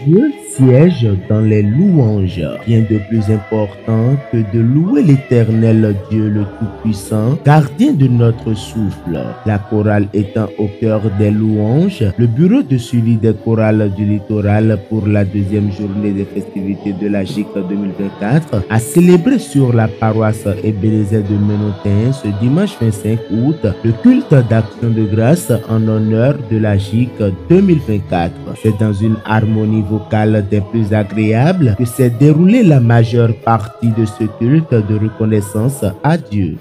Dieu siège dans les louanges. Rien de plus important que de louer l'Éternel Dieu le Tout-Puissant, gardien de notre souffle. La chorale étant au cœur des louanges, le bureau de suivi des chorales du littoral pour la deuxième journée des festivités de la GIC 2024 a célébré sur la paroisse Ebenezer de Ménotin ce dimanche 25 août le culte d'action de grâce en honneur de la GIC 2024. C'est dans une harmonie vocale des plus agréables que s'est déroulée la majeure partie de ce culte de reconnaissance à Dieu.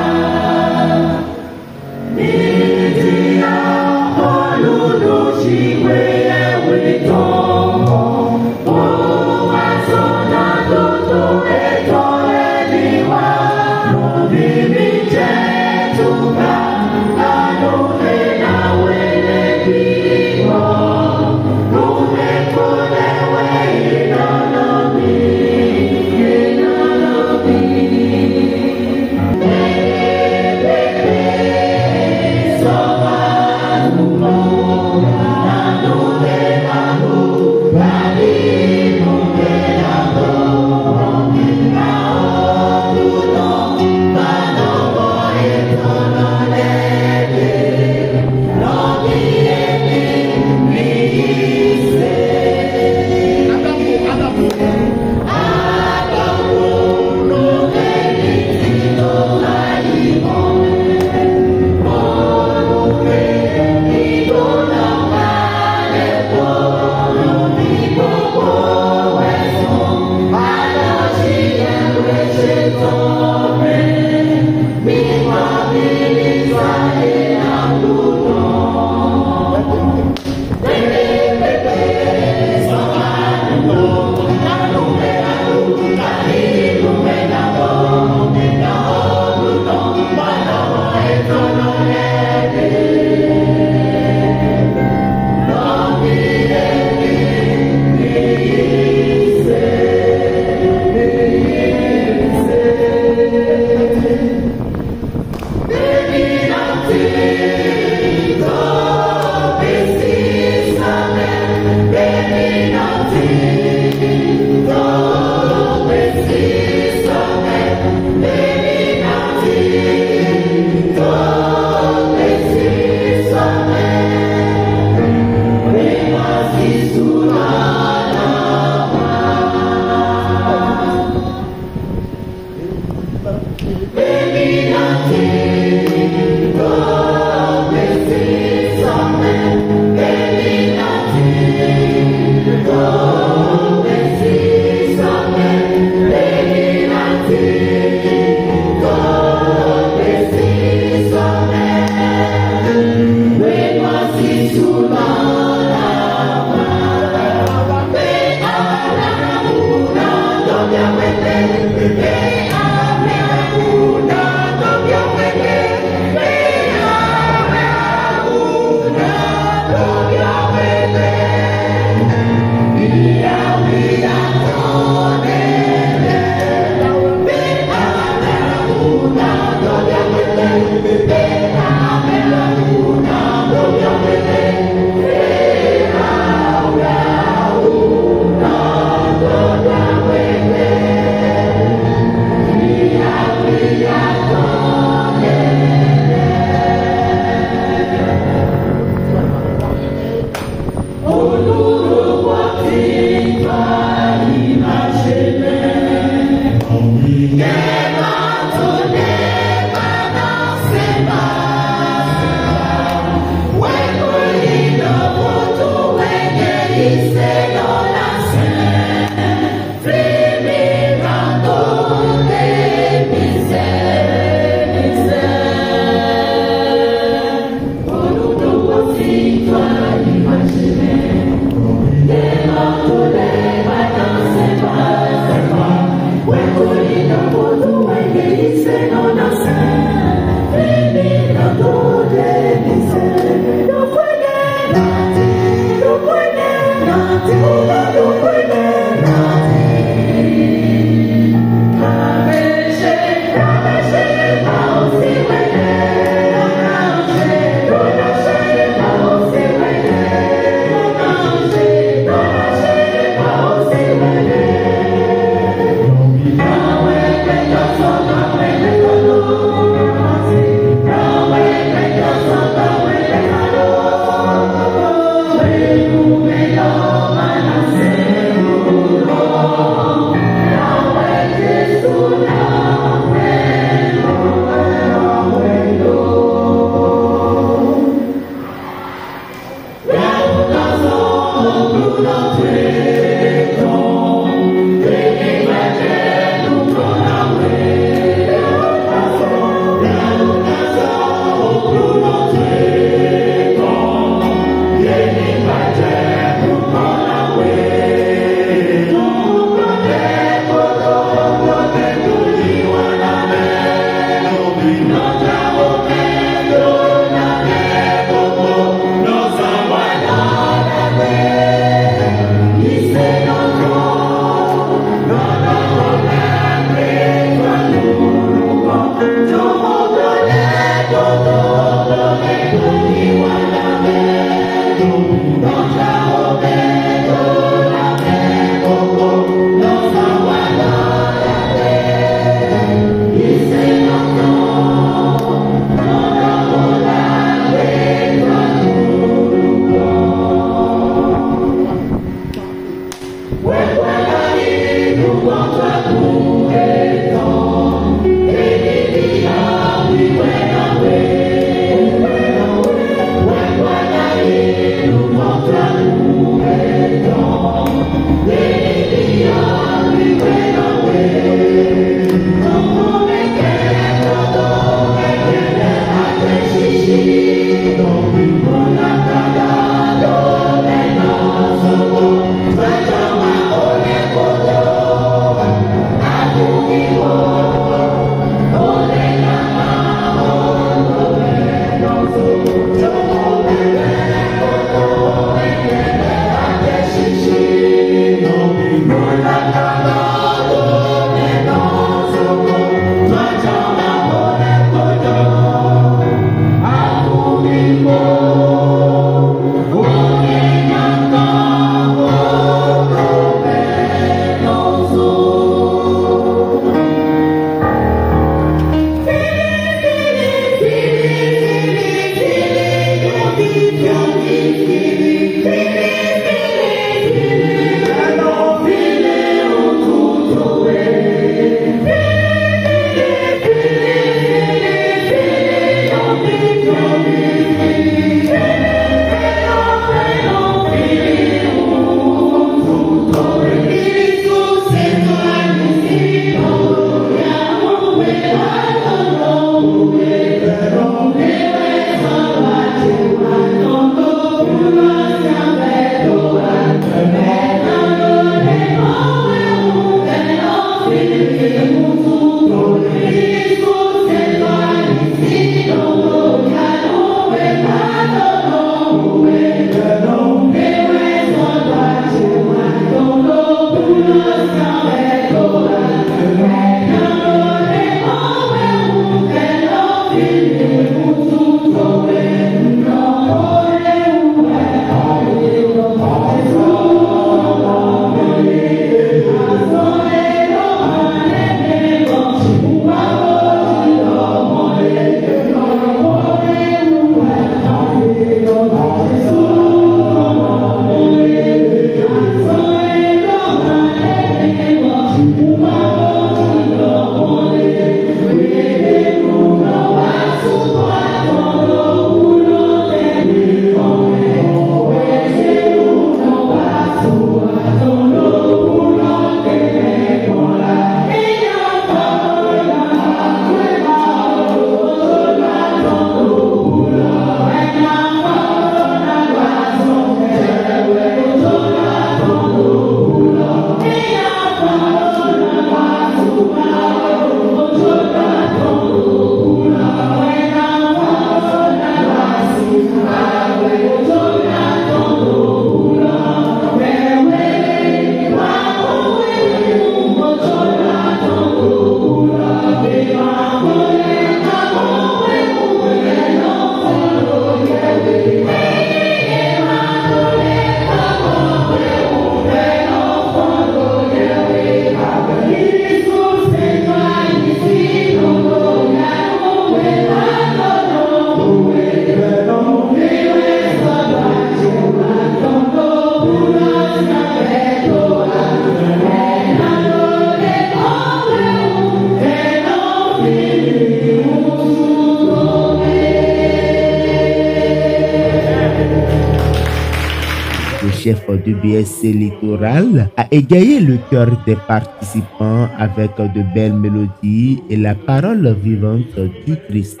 du BSC Littoral a égayé le cœur des participants avec de belles mélodies et la parole vivante du Christ.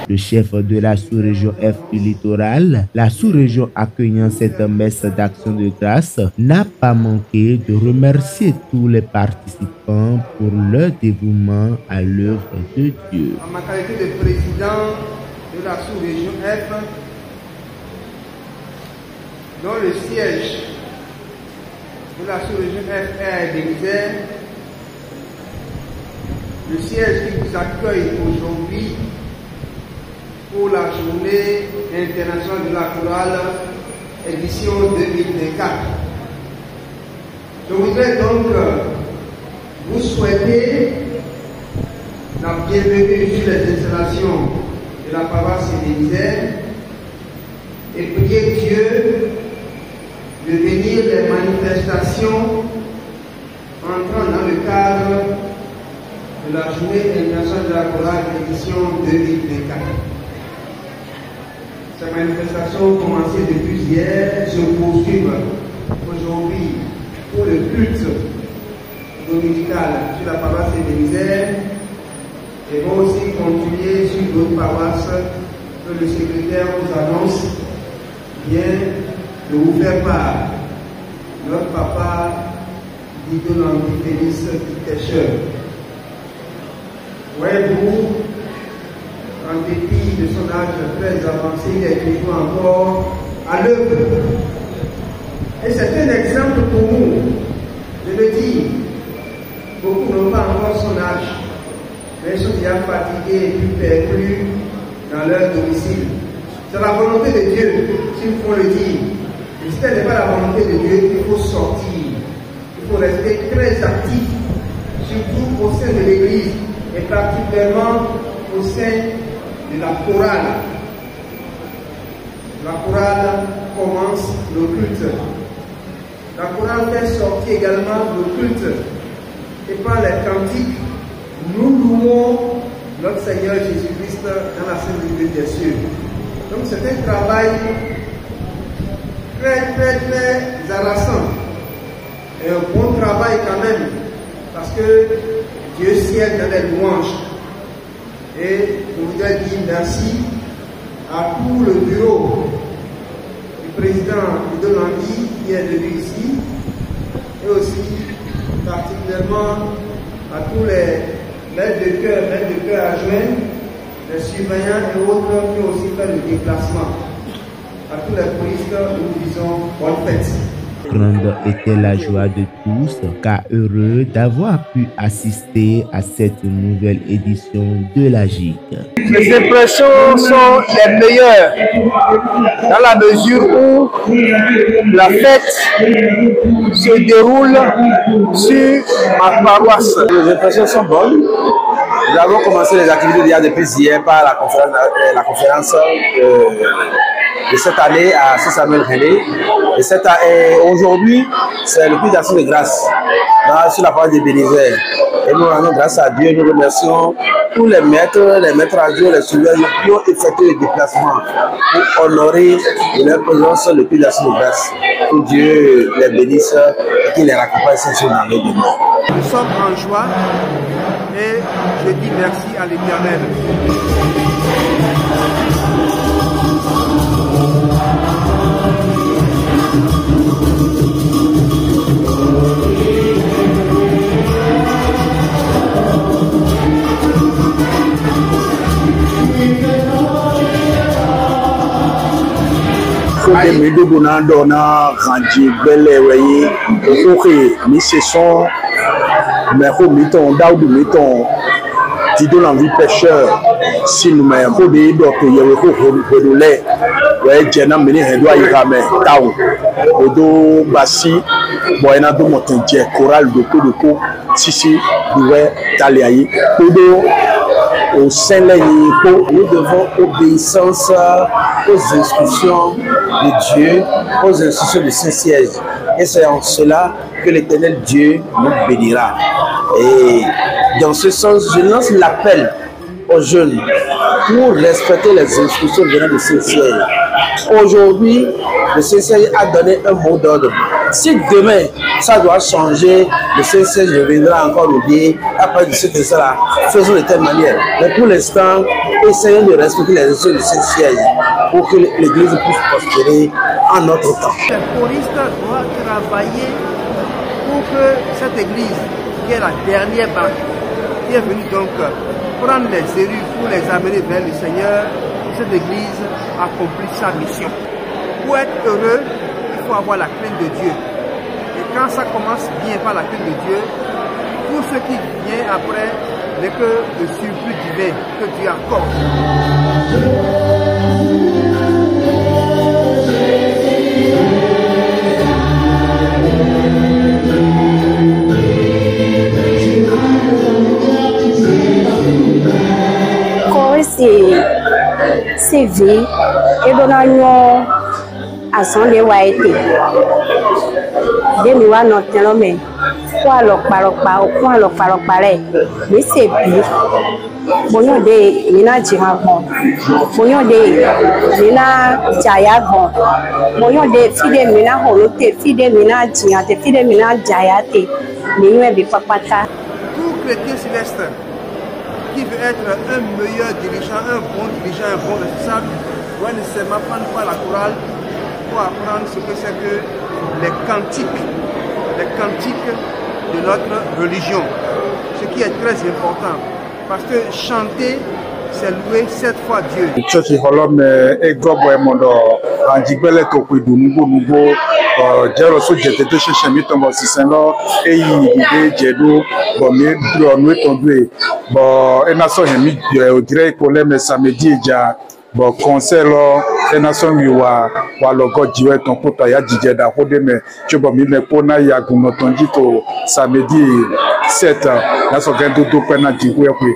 Le chef de la sous-région F du littoral, la sous-région accueillant cette messe d'action de grâce, n'a pas manqué de remercier tous les participants pour leur dévouement à l'œuvre de Dieu. En ma qualité de président de la sous-région F, dont le siège de la sous-région FR des Isères, le siège qui vous accueille aujourd'hui pour la journée internationale de la chorale édition 2024. Je voudrais donc vous souhaiter la bienvenue sur les installations de la paroisse des Isères et prier Dieu de venir des manifestations entrant dans le cadre de la journée internationale de la chorale édition 2024. Ces manifestations ont commencé depuis hier, se poursuivent aujourd'hui pour le culte dominical sur la paroisse des Isères et vont aussi continuer sur d'autres paroisses que le secrétaire vous annonce bien de vous faire part. Notre papa Didon Félix Pêcheur. Voyez-vous, en dépit de son âge très avancé, il est toujours encore à l'œuvre. Et c'est un exemple pour nous. Je le dis, beaucoup n'ont pas encore son âge, mais ils sont déjà fatigués et plus perdus dans leur domicile. C'est la volonté de Dieu, s'il faut le dire. Et si ce n'est pas la volonté de Dieu, il faut sortir. Il faut rester très actif, surtout au sein de l'Église et particulièrement au sein de la chorale. La chorale commence le culte. La chorale fait sortir également le culte. Et par les cantiques, nous louons notre Seigneur Jésus-Christ dans la Sainte Liturgie des cieux. Donc c'est un travail très harassant. Et un bon travail quand même, parce que Dieu siège dans les louanges. Et je voudrais dire merci à tout le bureau du président de Landi qui est venu ici, et aussi particulièrement à tous les maîtres de cœur adjoints, les surveillants et autres qui ont aussi fait le déplacement. À tous les polistes, nous disons bonne fête. Grande était la joie de tous, car heureux d'avoir pu assister à cette nouvelle édition de la GIC. Les impressions sont les meilleures dans la mesure où la fête se déroule sur ma paroisse. Les impressions sont bonnes. Nous avons commencé les activités déjà depuis hier par la conférence de cette année à Saint-Samuel-René. Et aujourd'hui, c'est le prix d'action de grâce sur la paroisse des Bénézères. Et nous rendons grâce à Dieu, nous remercions tous les maîtres adjoints, les surveillants qui ont effectué le déplacement pour honorer leur présence le prix d'action de grâce. Que Dieu les bénisse et qu'il les raccompagne sur dans les demeures. Nous sommes en joie et je dis merci à l'Éternel. Didon l'envie pêcheur, si nous mettons des docteurs, il y a des gens qui ont Odo Bassi, Boyana do Montendier, Chorale de Kodoko, Sissi, Douai, Taliaï, Odo, au sein de nous devons obéissance aux instructions de Dieu, aux instructions du Saint-Siège. Et c'est en cela que l'Éternel Dieu nous bénira. Et dans ce sens, je lance l'appel aux jeunes pour respecter les instructions venant du Saint-Siège. Aujourd'hui, le Saint-Siège a donné un mot d'ordre. Si demain, ça doit changer, le Saint-Siège reviendra encore nous dire, après de ce que cela, faisons de telle manière. Mais pour l'instant, essayons de respecter les instructions du Saint-Siège pour que l'Église puisse prospérer en notre temps. Les choristes doivent travailler pour que cette Église, qui est la dernière banque, qui est venue donc prendre les élus pour les amener vers le Seigneur, cette Église accomplit sa mission. Pour être heureux, il faut avoir la crainte de Dieu. Et quand ça commence bien par la crainte de Dieu, tout ce qui vient après n'est que le surplus divin que Dieu accorde. C'est vie et donne à son déwaïté. Des noix n'ont mais quoi leur parler, mais c'est bien. Bonjour de Mina Djirabon, bonjour de Mina Djayabon, bonjour de Fide Mina Holote, Fide Mina Djiate, Fide Mina Djayate, Mina Bipapata. Tout chrétien céleste qui veut être un meilleur dirigeant, un bon responsable, doit nécessairement prendre part à la chorale pour apprendre ce que c'est que les cantiques de notre religion, ce qui est très important, parce que chanter, c'est louer 7 fois Dieu. Jero so jetete sheshe mi tombo siseno eyi ide jedo bo mi dro no tondue bo ena so hemi o dire ipole me samedi ja bo concert lo ena so mi wa logo jiwe ton puta ya jije da hode me chobo mi me pona ya guno tonji to samedi 7 na so gendo do pena jiwe kwe.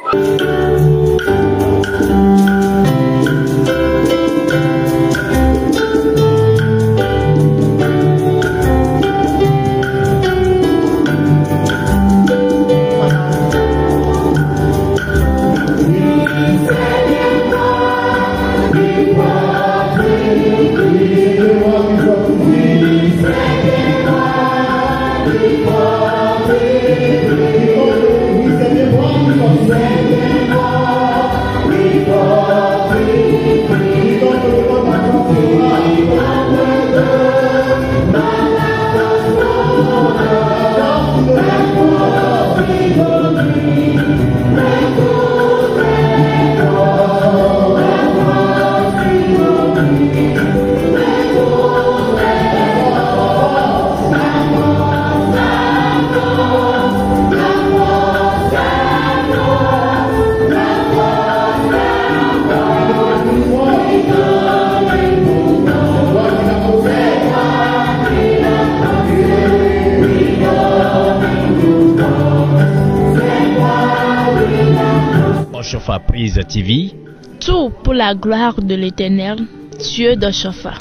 Oshofa Prise TV. Tout pour la gloire de l'Éternel, Dieu de Shofa.